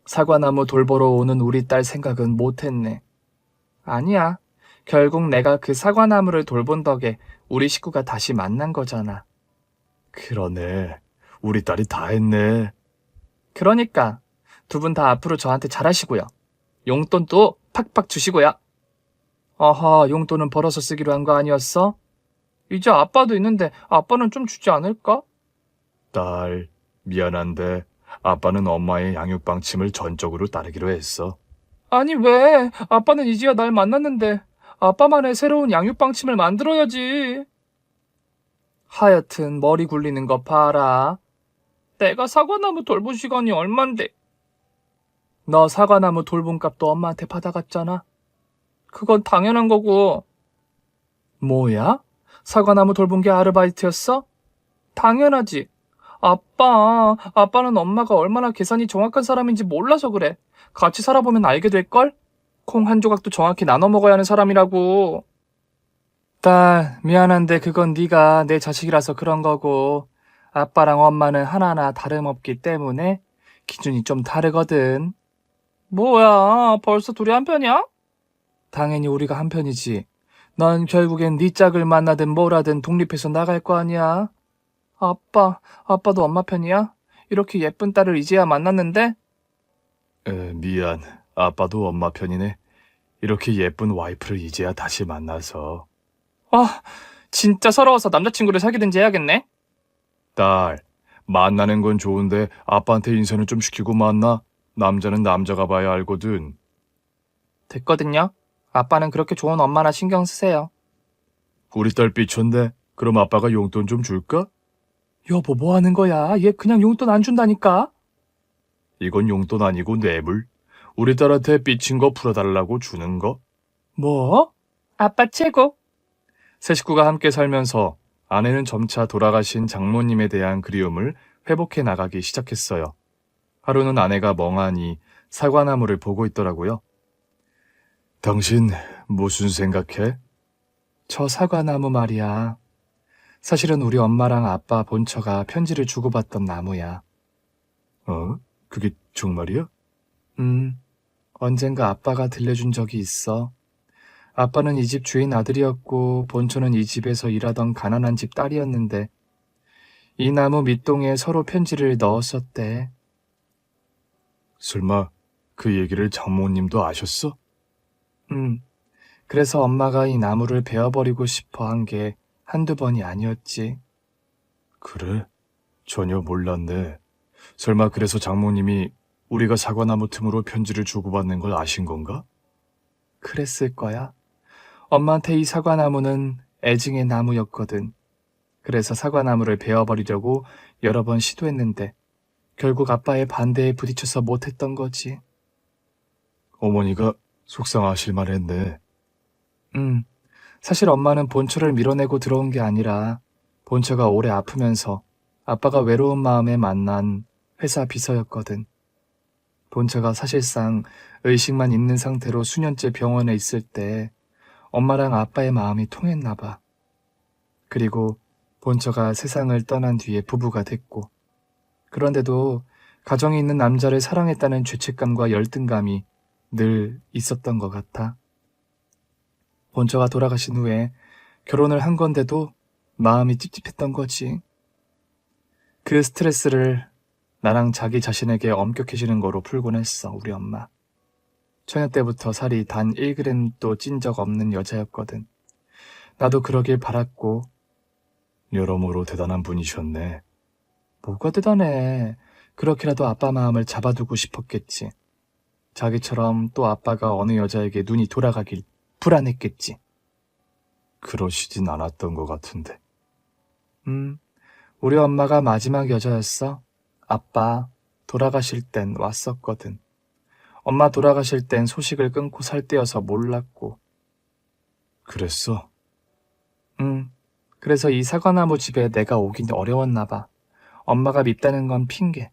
사과나무 돌보러 오는 우리 딸 생각은 못했네. 아니야. 결국 내가 그 사과나무를 돌본 덕에 우리 식구가 다시 만난 거잖아. 그러네. 우리 딸이 다 했네. 그러니까 두 분 다 앞으로 저한테 잘하시고요. 용돈도 팍팍 주시고요. 어허, 용돈은 벌어서 쓰기로 한 거 아니었어? 이제 아빠도 있는데 아빠는 좀 주지 않을까? 딸, 미안한데 아빠는 엄마의 양육 방침을 전적으로 따르기로 했어. 아니 왜? 아빠는 이제야 날 만났는데 아빠만의 새로운 양육 방침을 만들어야지. 하여튼 머리 굴리는 거 봐라. 내가 사과나무 돌본 시간이 얼만데. 너 사과나무 돌본 값도 엄마한테 받아갔잖아. 그건 당연한 거고. 뭐야? 사과나무 돌본 게 아르바이트였어? 당연하지. 아빠는 엄마가 얼마나 계산이 정확한 사람인지 몰라서 그래. 같이 살아보면 알게 될걸? 콩 한 조각도 정확히 나눠 먹어야 하는 사람이라고. 딸, 미안한데 그건 네가 내 자식이라서 그런 거고 아빠랑 엄마는 하나하나 다름없기 때문에 기준이 좀 다르거든. 뭐야, 벌써 둘이 한편이야? 당연히 우리가 한편이지. 넌 결국엔 네 짝을 만나든 뭐라든 독립해서 나갈 거 아니야. 아빠도 엄마 편이야? 이렇게 예쁜 딸을 이제야 만났는데? 미안. 아빠도 엄마 편이네. 이렇게 예쁜 와이프를 이제야 다시 만나서. 아, 진짜 서러워서 남자친구를 사귀든지 해야겠네. 딸, 만나는 건 좋은데 아빠한테 인사는 좀 시키고 만나. 남자는 남자가 봐야 알거든. 됐거든요. 아빠는 그렇게 좋은 엄마나 신경 쓰세요. 우리 딸 삐쳤네. 그럼 아빠가 용돈 좀 줄까? 여보, 뭐 하는 거야? 얘 그냥 용돈 안 준다니까? 이건 용돈 아니고 뇌물. 우리 딸한테 삐친 거 풀어달라고 주는 거. 뭐? 아빠 최고. 세 식구가 함께 살면서 아내는 점차 돌아가신 장모님에 대한 그리움을 회복해 나가기 시작했어요. 하루는 아내가 멍하니 사과나무를 보고 있더라고요. 당신 무슨 생각해? 저 사과나무 말이야. 사실은 우리 엄마랑 아빠 본처가 편지를 주고받던 나무야. 어? 그게 정말이야? 언젠가 아빠가 들려준 적이 있어. 아빠는 이 집 주인 아들이었고 본처는 이 집에서 일하던 가난한 집 딸이었는데 이 나무 밑동에 서로 편지를 넣었었대. 설마 그 얘기를 장모님도 아셨어? 그래서 엄마가 이 나무를 베어버리고 싶어 한 게 한두 번이 아니었지. 그래? 전혀 몰랐네. 설마 그래서 장모님이 우리가 사과나무 틈으로 편지를 주고받는 걸 아신 건가? 그랬을 거야. 엄마한테 이 사과나무는 애증의 나무였거든. 그래서 사과나무를 베어버리려고 여러 번 시도했는데 결국 아빠의 반대에 부딪혀서 못했던 거지. 어머니가 속상하실 만했네. 사실 엄마는 본처를 밀어내고 들어온 게 아니라 본처가 오래 아프면서 아빠가 외로운 마음에 만난 회사 비서였거든. 본처가 사실상 의식만 있는 상태로 수년째 병원에 있을 때 엄마랑 아빠의 마음이 통했나 봐. 그리고 본처가 세상을 떠난 뒤에 부부가 됐고, 그런데도 가정이 있는 남자를 사랑했다는 죄책감과 열등감이 늘 있었던 것 같아. 본처가 돌아가신 후에 결혼을 한 건데도 마음이 찝찝했던 거지. 그 스트레스를 나랑 자기 자신에게 엄격해지는 거로 풀곤 했어, 우리 엄마. 처녀 때부터 살이 단 1g도 찐 적 없는 여자였거든. 나도 그러길 바랐고. 여러모로 대단한 분이셨네. 뭐가 대단해. 그렇게라도 아빠 마음을 잡아두고 싶었겠지. 자기처럼 또 아빠가 어느 여자에게 눈이 돌아가길 불안했겠지. 그러시진 않았던 것 같은데. 우리 엄마가 마지막 여자였어. 아빠 돌아가실 땐 왔었거든. 엄마 돌아가실 땐 소식을 끊고 살 때여서 몰랐고. 그랬어? 그래서 이 사과나무 집에 내가 오긴 어려웠나 봐. 엄마가 밉다는 건 핑계.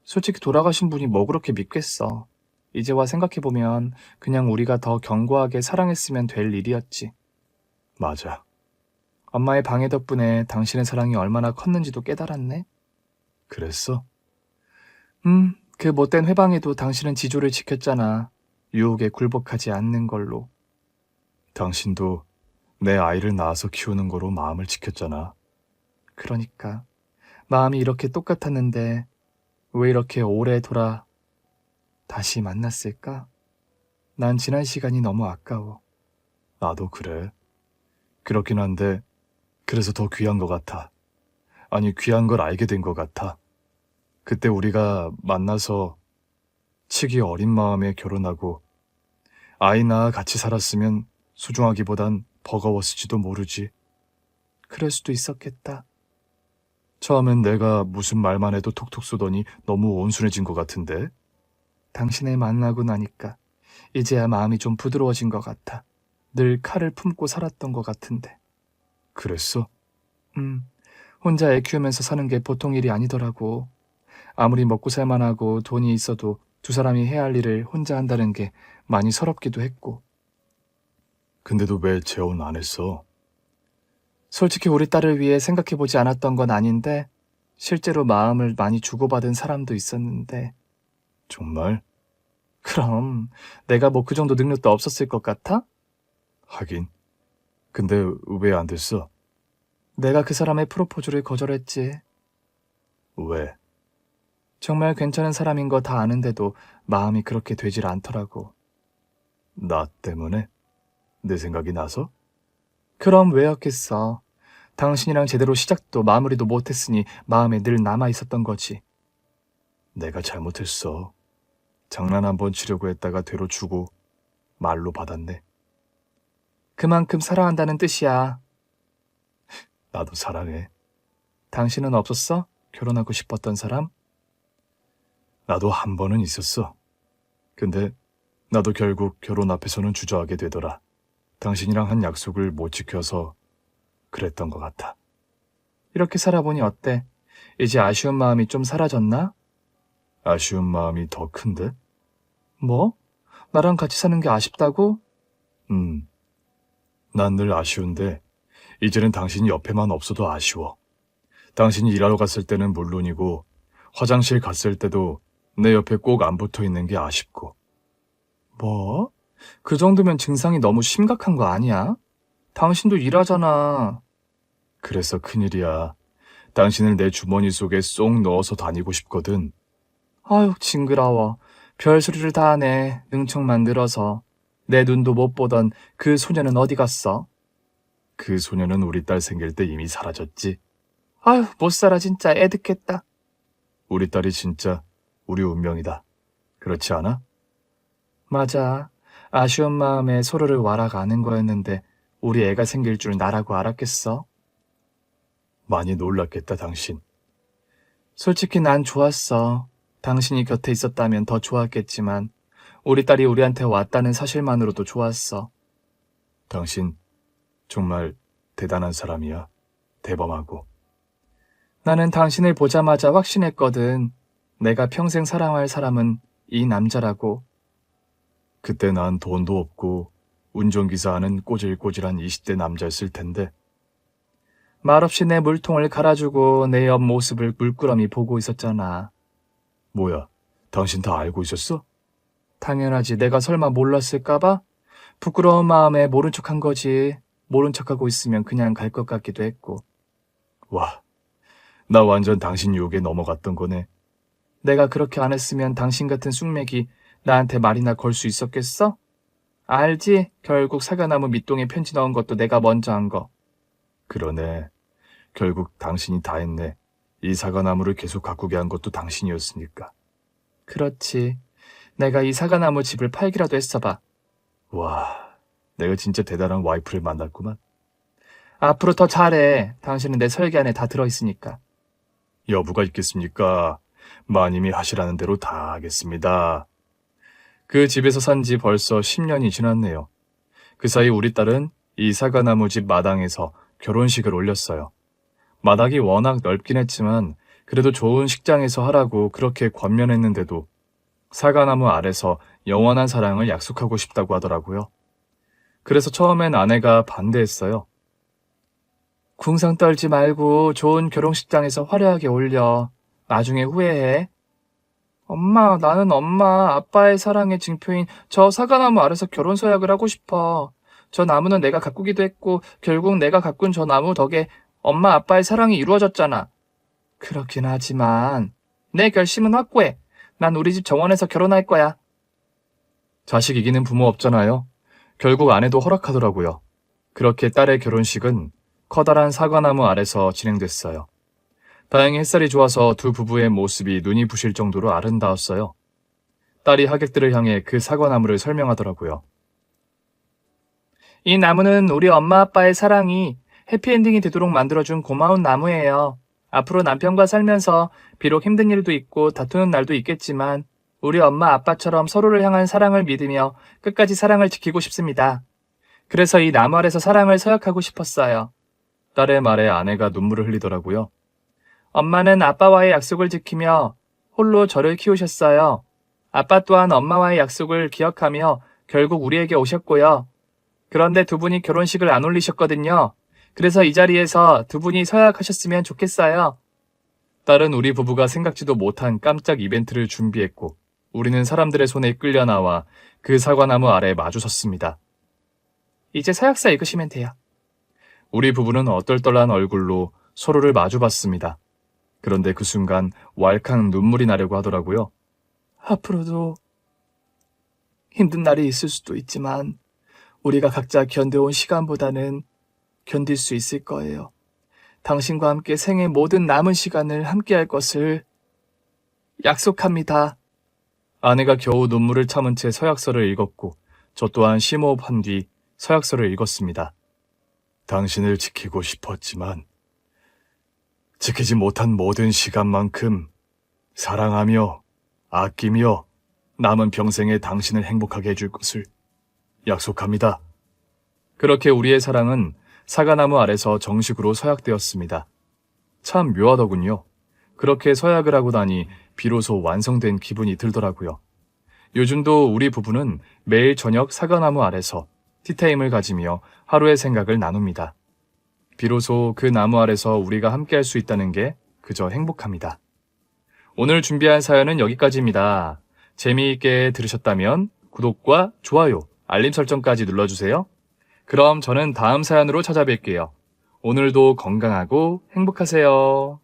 솔직히 돌아가신 분이 뭐 그렇게 밉겠어. 이제 와 생각해보면 그냥 우리가 더 견고하게 사랑했으면 될 일이었지. 맞아. 엄마의 방해 덕분에 당신의 사랑이 얼마나 컸는지도 깨달았네. 그랬어? 그 못된 회방에도 당신은 지조를 지켰잖아. 유혹에 굴복하지 않는 걸로. 당신도 내 아이를 낳아서 키우는 거로 마음을 지켰잖아. 그러니까 마음이 이렇게 똑같았는데 왜 이렇게 오래 돌아 다시 만났을까? 난 지난 시간이 너무 아까워. 나도 그래. 그렇긴 한데 그래서 더 귀한 것 같아. 아니, 귀한 걸 알게 된 것 같아. 그때 우리가 만나서 치기 어린 마음에 결혼하고 아이 낳아 같이 살았으면 소중하기보단 버거웠을지도 모르지. 그럴 수도 있었겠다. 처음엔 내가 무슨 말만 해도 톡톡 쏘더니 너무 온순해진 것 같은데? 당신을 만나고 나니까 이제야 마음이 좀 부드러워진 것 같아. 늘 칼을 품고 살았던 것 같은데. 그랬어? 혼자 애 키우면서 사는 게 보통 일이 아니더라고. 아무리 먹고 살만하고 돈이 있어도 두 사람이 해야 할 일을 혼자 한다는 게 많이 서럽기도 했고. 근데도 왜 재혼 안 했어? 솔직히 우리 딸을 위해 생각해보지 않았던 건 아닌데 실제로 마음을 많이 주고받은 사람도 있었는데. 정말? 그럼 내가 뭐 그 정도 능력도 없었을 것 같아? 하긴. 근데 왜 안 됐어? 내가 그 사람의 프로포즈를 거절했지. 왜? 정말 괜찮은 사람인 거 다 아는데도 마음이 그렇게 되질 않더라고. 나 때문에? 내 생각이 나서? 그럼 왜였겠어. 당신이랑 제대로 시작도 마무리도 못했으니 마음에 늘 남아있었던 거지. 내가 잘못했어. 장난 한번 치려고 했다가 되로 주고 말로 받았네. 그만큼 사랑한다는 뜻이야. 나도 사랑해. 당신은 없었어? 결혼하고 싶었던 사람? 나도 한 번은 있었어. 근데 나도 결국 결혼 앞에서는 주저하게 되더라. 당신이랑 한 약속을 못 지켜서 그랬던 것 같아. 이렇게 살아보니 어때? 이제 아쉬운 마음이 좀 사라졌나? 아쉬운 마음이 더 큰데? 뭐? 나랑 같이 사는 게 아쉽다고? 난 늘 아쉬운데 이제는 당신이 옆에만 없어도 아쉬워. 당신이 일하러 갔을 때는 물론이고 화장실 갔을 때도 내 옆에 꼭 안 붙어 있는 게 아쉽고. 뭐? 그 정도면 증상이 너무 심각한 거 아니야? 당신도 일하잖아. 그래서 큰일이야. 당신을 내 주머니 속에 쏙 넣어서 다니고 싶거든. 아유, 징그러워. 별소리를 다 하네. 능청만 늘어서. 내 눈도 못 보던 그 소녀는 어디 갔어? 그 소녀는 우리 딸 생길 때 이미 사라졌지. 아유, 못 살아 진짜 애득했다. 우리 딸이 진짜 우리 운명이다. 그렇지 않아? 맞아. 아쉬운 마음에 서로를 와라가는 거였는데 우리 애가 생길 줄 나라고 알았겠어? 많이 놀랐겠다, 당신. 솔직히 난 좋았어. 당신이 곁에 있었다면 더 좋았겠지만 우리 딸이 우리한테 왔다는 사실만으로도 좋았어. 당신 정말 대단한 사람이야. 대범하고. 나는 당신을 보자마자 확신했거든. 내가 평생 사랑할 사람은 이 남자라고. 그때 난 돈도 없고 운전기사 하는 꼬질꼬질한 20대 남자였을 텐데. 말없이 내 물통을 갈아주고 내 옆 모습을 물끄러미 보고 있었잖아. 뭐야, 당신 다 알고 있었어? 당연하지. 내가 설마 몰랐을까봐? 부끄러운 마음에 모른 척한 거지. 모른 척하고 있으면 그냥 갈 것 같기도 했고. 와, 나 완전 당신 유혹에 넘어갔던 거네. 내가 그렇게 안 했으면 당신 같은 쑥맥이 나한테 말이나 걸 수 있었겠어? 알지? 결국 사과나무 밑동에 편지 넣은 것도 내가 먼저 한 거. 그러네. 결국 당신이 다 했네. 이 사과나무를 계속 가꾸게 한 것도 당신이었으니까. 그렇지. 내가 이 사과나무 집을 팔기라도 했어봐. 와, 내가 진짜 대단한 와이프를 만났구만. 앞으로 더 잘해. 당신은 내 설계 안에 다 들어있으니까. 여부가 있겠습니까? 마님이 하시라는 대로 다 하겠습니다. 그 집에서 산 지 벌써 10년이 지났네요. 그 사이 우리 딸은 이 사과나무 집 마당에서 결혼식을 올렸어요. 마당이 워낙 넓긴 했지만 그래도 좋은 식장에서 하라고 그렇게 권면했는데도 사과나무 아래서 영원한 사랑을 약속하고 싶다고 하더라고요. 그래서 처음엔 아내가 반대했어요. 궁상 떨지 말고 좋은 결혼식장에서 화려하게 올려. 나중에 후회해. 엄마, 나는 엄마, 아빠의 사랑의 증표인 저 사과나무 아래서 결혼 서약을 하고 싶어. 저 나무는 내가 가꾸기도 했고 결국 내가 가꾼 저 나무 덕에 엄마 아빠의 사랑이 이루어졌잖아. 그렇긴 하지만 내 결심은 확고해. 난 우리 집 정원에서 결혼할 거야. 자식 이기는 부모 없잖아요. 결국 아내도 허락하더라고요. 그렇게 딸의 결혼식은 커다란 사과나무 아래서 진행됐어요. 다행히 햇살이 좋아서 두 부부의 모습이 눈이 부실 정도로 아름다웠어요. 딸이 하객들을 향해 그 사과나무를 설명하더라고요. 이 나무는 우리 엄마 아빠의 사랑이 해피엔딩이 되도록 만들어준 고마운 나무예요. 앞으로 남편과 살면서 비록 힘든 일도 있고 다투는 날도 있겠지만 우리 엄마 아빠처럼 서로를 향한 사랑을 믿으며 끝까지 사랑을 지키고 싶습니다. 그래서 이 나무 아래서 사랑을 서약하고 싶었어요. 딸의 말에 아내가 눈물을 흘리더라고요. 엄마는 아빠와의 약속을 지키며 홀로 저를 키우셨어요. 아빠 또한 엄마와의 약속을 기억하며 결국 우리에게 오셨고요. 그런데 두 분이 결혼식을 안 올리셨거든요. 그래서 이 자리에서 두 분이 서약하셨으면 좋겠어요. 딸은 우리 부부가 생각지도 못한 깜짝 이벤트를 준비했고 우리는 사람들의 손에 끌려 나와 그 사과나무 아래 마주 섰습니다. 이제 서약서 읽으시면 돼요. 우리 부부는 얼떨떨한 얼굴로 서로를 마주봤습니다. 그런데 그 순간 왈칵 눈물이 나려고 하더라고요. 앞으로도 힘든 날이 있을 수도 있지만 우리가 각자 견뎌온 시간보다는 견딜 수 있을 거예요. 당신과 함께 생의 모든 남은 시간을 함께할 것을 약속합니다. 아내가 겨우 눈물을 참은 채 서약서를 읽었고 저 또한 심호흡한 뒤 서약서를 읽었습니다. 당신을 지키고 싶었지만 지키지 못한 모든 시간만큼 사랑하며 아끼며 남은 평생에 당신을 행복하게 해줄 것을 약속합니다. 그렇게 우리의 사랑은 사과나무 아래서 정식으로 서약되었습니다. 참 묘하더군요. 그렇게 서약을 하고 나니 비로소 완성된 기분이 들더라고요. 요즘도 우리 부부는 매일 저녁 사과나무 아래서 티타임을 가지며 하루의 생각을 나눕니다. 비로소 그 나무 아래서 우리가 함께할 수 있다는 게 그저 행복합니다. 오늘 준비한 사연은 여기까지입니다. 재미있게 들으셨다면 구독과 좋아요, 알림 설정까지 눌러주세요. 그럼 저는 다음 사연으로 찾아뵐게요. 오늘도 건강하고 행복하세요.